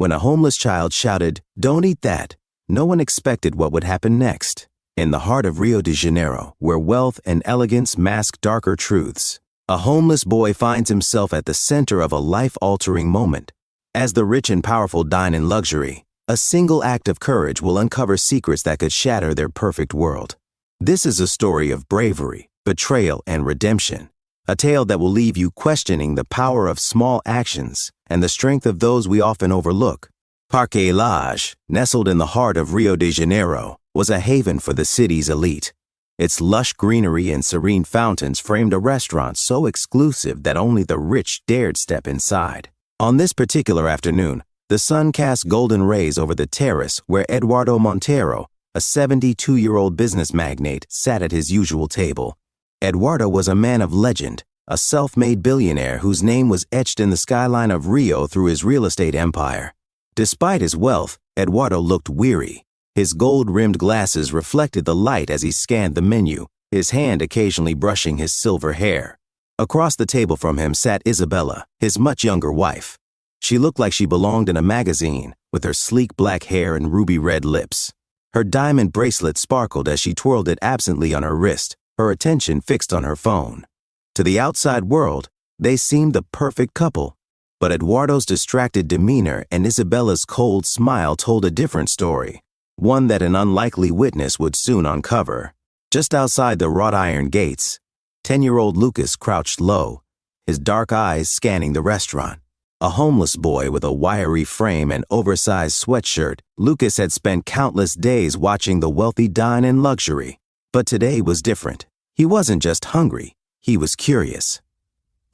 When a homeless child shouted, "Don't eat that," no one expected what would happen next. In the heart of Rio de Janeiro, where wealth and elegance mask darker truths, a homeless boy finds himself at the center of a life-altering moment. As the rich and powerful dine in luxury, a single act of courage will uncover secrets that could shatter their perfect world. This is a story of bravery, betrayal, and redemption, a tale that will leave you questioning the power of small actions and the strength of those we often overlook. Parque Lage, nestled in the heart of Rio de Janeiro, was a haven for the city's elite. Its lush greenery and serene fountains framed a restaurant so exclusive that only the rich dared step inside. On this particular afternoon, the sun cast golden rays over the terrace where Eduardo Montero, a 72-year-old business magnate, sat at his usual table. Eduardo was a man of legend, a self-made billionaire whose name was etched in the skyline of Rio through his real estate empire. Despite his wealth, Eduardo looked weary. His gold-rimmed glasses reflected the light as he scanned the menu, his hand occasionally brushing his silver hair. Across the table from him sat Isabella, his much younger wife. She looked like she belonged in a magazine, with her sleek black hair and ruby-red lips. Her diamond bracelet sparkled as she twirled it absently on her wrist, her attention fixed on her phone. To the outside world, they seemed the perfect couple. But Eduardo's distracted demeanor and Isabella's cold smile told a different story, one that an unlikely witness would soon uncover. Just outside the wrought iron gates, 10-year-old Lucas crouched low, his dark eyes scanning the restaurant. A homeless boy with a wiry frame and oversized sweatshirt, Lucas had spent countless days watching the wealthy dine in luxury. But today was different. He wasn't just hungry, he was curious.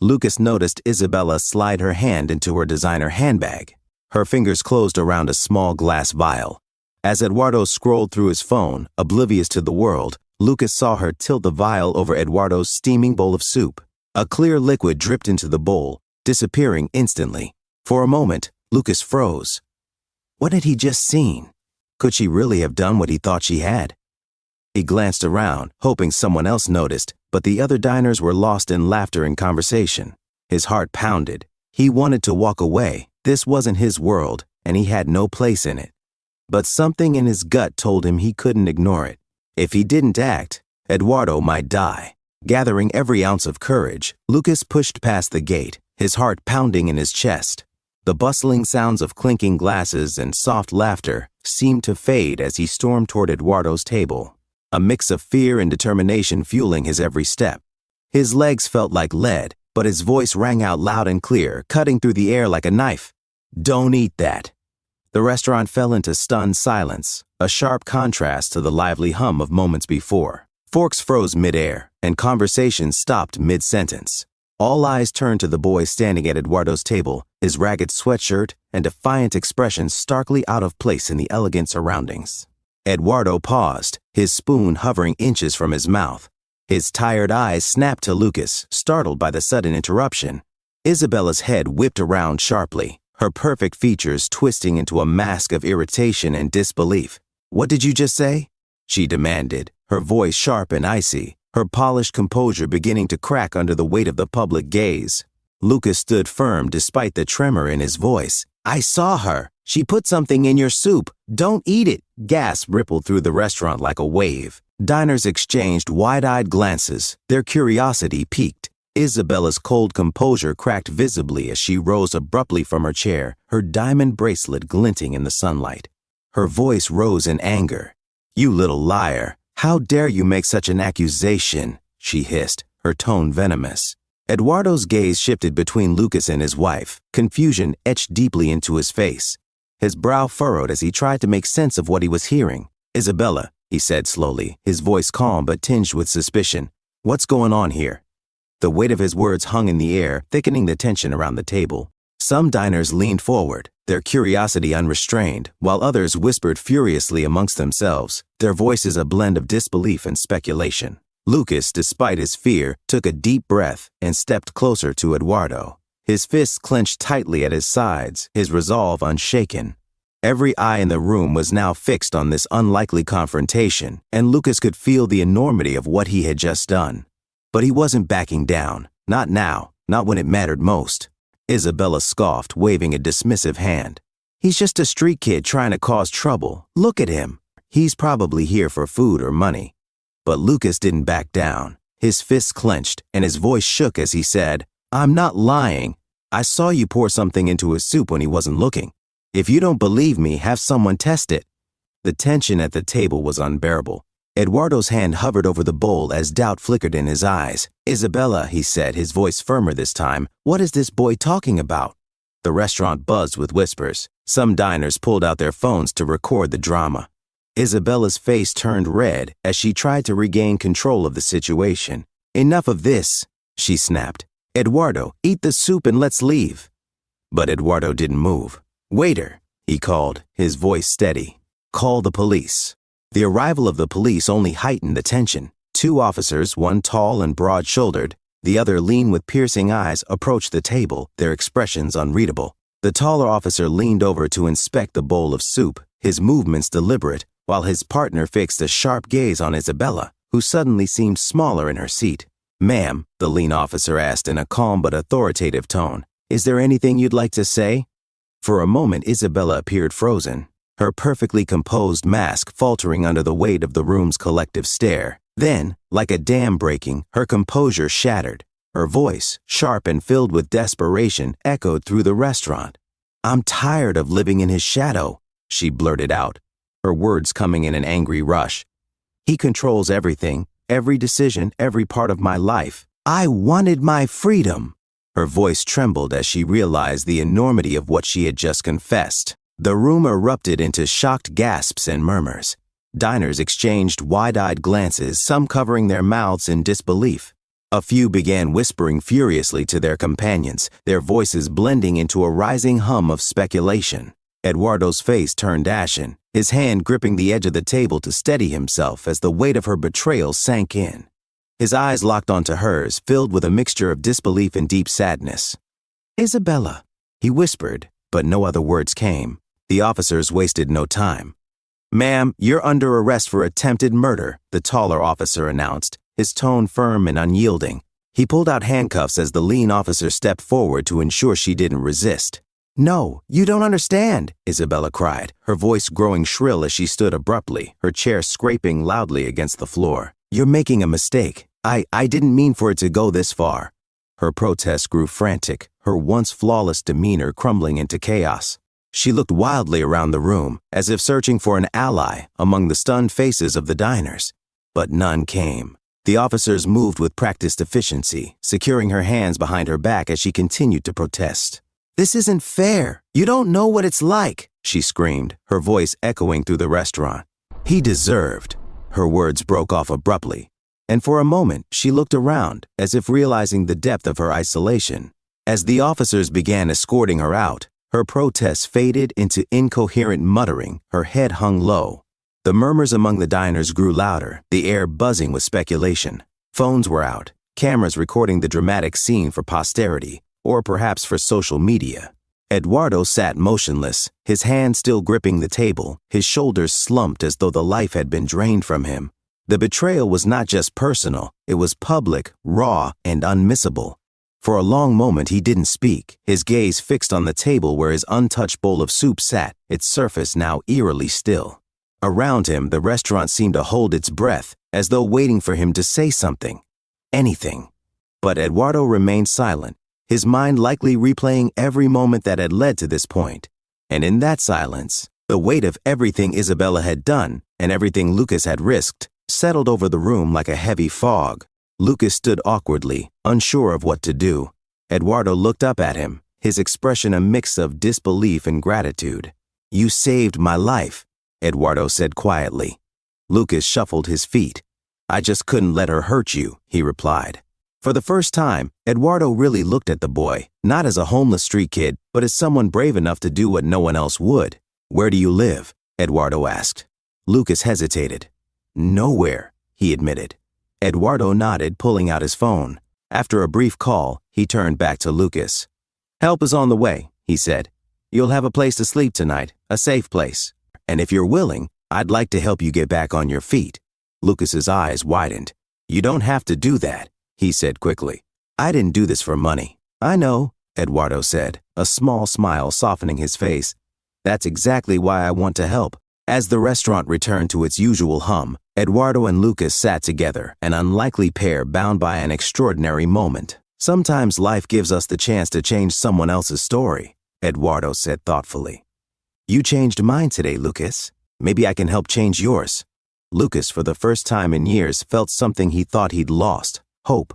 Lucas noticed Isabella slide her hand into her designer handbag. Her fingers closed around a small glass vial. As Eduardo scrolled through his phone, oblivious to the world, Lucas saw her tilt the vial over Eduardo's steaming bowl of soup. A clear liquid dripped into the bowl, disappearing instantly. For a moment, Lucas froze. What had he just seen? Could she really have done what he thought she had? He glanced around, hoping someone else noticed, but the other diners were lost in laughter and conversation. His heart pounded. He wanted to walk away. This wasn't his world, and he had no place in it. But something in his gut told him he couldn't ignore it. If he didn't act, Eduardo might die. Gathering every ounce of courage, Lucas pushed past the gate, his heart pounding in his chest. The bustling sounds of clinking glasses and soft laughter seemed to fade as he stormed toward Eduardo's table, a mix of fear and determination fueling his every step. His legs felt like lead, but his voice rang out loud and clear, cutting through the air like a knife. "Don't eat that." The restaurant fell into stunned silence, a sharp contrast to the lively hum of moments before. Forks froze mid-air, and conversation stopped mid-sentence. All eyes turned to the boy standing at Eduardo's table, his ragged sweatshirt and defiant expression starkly out of place in the elegant surroundings. Eduardo paused, his spoon hovering inches from his mouth. His tired eyes snapped to Lucas, startled by the sudden interruption. Isabella's head whipped around sharply, her perfect features twisting into a mask of irritation and disbelief. "What did you just say?" she demanded, her voice sharp and icy, her polished composure beginning to crack under the weight of the public gaze. Lucas stood firm despite the tremor in his voice. "I saw her. She put something in your soup. Don't eat it." Gasps rippled through the restaurant like a wave. Diners exchanged wide-eyed glances, their curiosity piqued. Isabella's cold composure cracked visibly as she rose abruptly from her chair, her diamond bracelet glinting in the sunlight. Her voice rose in anger. "You little liar. How dare you make such an accusation?" she hissed, her tone venomous. Eduardo's gaze shifted between Lucas and his wife, confusion etched deeply into his face. His brow furrowed as he tried to make sense of what he was hearing. "Isabella," he said slowly, his voice calm but tinged with suspicion. "What's going on here?" The weight of his words hung in the air, thickening the tension around the table. Some diners leaned forward, their curiosity unrestrained, while others whispered furiously amongst themselves, their voices a blend of disbelief and speculation. Lucas, despite his fear, took a deep breath and stepped closer to Eduardo. His fists clenched tightly at his sides, his resolve unshaken. Every eye in the room was now fixed on this unlikely confrontation, and Lucas could feel the enormity of what he had just done. But he wasn't backing down. Not now, not when it mattered most. Isabella scoffed, waving a dismissive hand. He's just a street kid trying to cause trouble. Look at him. He's probably here for food or money. But Lucas didn't back down. His fists clenched and his voice shook as he said, "I'm not lying. I saw you pour something into his soup when he wasn't looking. If you don't believe me, have someone test it." The tension at the table was unbearable. Eduardo's hand hovered over the bowl as doubt flickered in his eyes. "Isabella," he said, his voice firmer this time, "what is this boy talking about?" The restaurant buzzed with whispers. Some diners pulled out their phones to record the drama. Isabella's face turned red as she tried to regain control of the situation. "Enough of this," she snapped. "Eduardo, eat the soup and let's leave." But Eduardo didn't move. "Waiter," he called, his voice steady. "Call the police." The arrival of the police only heightened the tension. Two officers, one tall and broad-shouldered, the other lean with piercing eyes, approached the table, their expressions unreadable. The taller officer leaned over to inspect the bowl of soup, his movements deliberate, while his partner fixed a sharp gaze on Isabella, who suddenly seemed smaller in her seat. "Ma'am," the lean officer asked in a calm but authoritative tone, "is there anything you'd like to say?" For a moment, Isabella appeared frozen, her perfectly composed mask faltering under the weight of the room's collective stare. Then, like a dam breaking, her composure shattered. Her voice, sharp and filled with desperation, echoed through the restaurant. "I'm tired of living in his shadow," she blurted out, her words coming in an angry rush. "He controls everything, every decision, every part of my life. I wanted my freedom." Her voice trembled as she realized the enormity of what she had just confessed. The room erupted into shocked gasps and murmurs. Diners exchanged wide-eyed glances, some covering their mouths in disbelief. A few began whispering furiously to their companions, their voices blending into a rising hum of speculation. Eduardo's face turned ashen, his hand gripping the edge of the table to steady himself as the weight of her betrayal sank in. His eyes locked onto hers, filled with a mixture of disbelief and deep sadness. "Isabella," he whispered, but no other words came. The officers wasted no time. "Ma'am, you're under arrest for attempted murder," the taller officer announced, his tone firm and unyielding. He pulled out handcuffs as the lean officer stepped forward to ensure she didn't resist. "No, you don't understand," Isabella cried, her voice growing shrill as she stood abruptly, her chair scraping loudly against the floor. "You're making a mistake. I didn't mean for it to go this far." Her protest grew frantic, her once flawless demeanor crumbling into chaos. She looked wildly around the room, as if searching for an ally among the stunned faces of the diners. But none came. The officers moved with practiced efficiency, securing her hands behind her back as she continued to protest. "This isn't fair. You don't know what it's like," she screamed, her voice echoing through the restaurant. "He deserved." Her words broke off abruptly, and for a moment she looked around, as if realizing the depth of her isolation. As the officers began escorting her out, her protests faded into incoherent muttering, her head hung low. The murmurs among the diners grew louder, the air buzzing with speculation. Phones were out, cameras recording the dramatic scene for posterity, or perhaps for social media. Eduardo sat motionless, his hand still gripping the table, his shoulders slumped as though the life had been drained from him. The betrayal was not just personal, it was public, raw, and unmissable. For a long moment he didn't speak, his gaze fixed on the table where his untouched bowl of soup sat, its surface now eerily still. Around him, the restaurant seemed to hold its breath, as though waiting for him to say something. Anything. But Eduardo remained silent, his mind likely replaying every moment that had led to this point. And in that silence, the weight of everything Isabella had done, and everything Lucas had risked, settled over the room like a heavy fog. Lucas stood awkwardly, unsure of what to do. Eduardo looked up at him, his expression a mix of disbelief and gratitude. "You saved my life," Eduardo said quietly. Lucas shuffled his feet. "I just couldn't let her hurt you," he replied. For the first time, Eduardo really looked at the boy, not as a homeless street kid, but as someone brave enough to do what no one else would. "Where do you live?" Eduardo asked. Lucas hesitated. "Nowhere," he admitted. Eduardo nodded, pulling out his phone. After a brief call, he turned back to Lucas. "Help is on the way," he said. "You'll have a place to sleep tonight, a safe place. And if you're willing, I'd like to help you get back on your feet." Lucas's eyes widened. "You don't have to do that," he said quickly. "I didn't do this for money." "I know," Eduardo said, a small smile softening his face. That's exactly why I want to help. As the restaurant returned to its usual hum, Eduardo and Lucas sat together, an unlikely pair bound by an extraordinary moment. Sometimes life gives us the chance to change someone else's story, Eduardo said thoughtfully. You changed mine today, Lucas. Maybe I can help change yours. Lucas, for the first time in years, felt something he thought he'd lost: hope.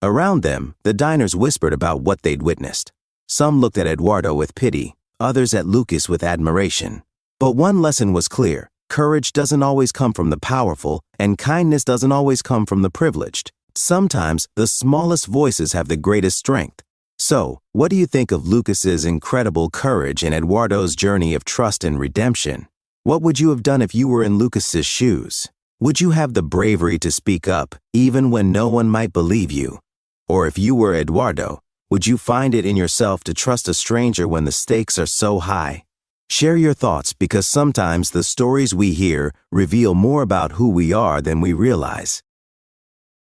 Around them, the diners whispered about what they'd witnessed. Some looked at Eduardo with pity, others at Lucas with admiration. But one lesson was clear: courage doesn't always come from the powerful, and kindness doesn't always come from the privileged. Sometimes the smallest voices have the greatest strength. So, what do you think of Lucas's incredible courage and Eduardo's journey of trust and redemption? What would you have done if you were in Lucas's shoes? Would you have the bravery to speak up, even when no one might believe you? Or if you were Eduardo, would you find it in yourself to trust a stranger when the stakes are so high? Share your thoughts, because sometimes the stories we hear reveal more about who we are than we realize.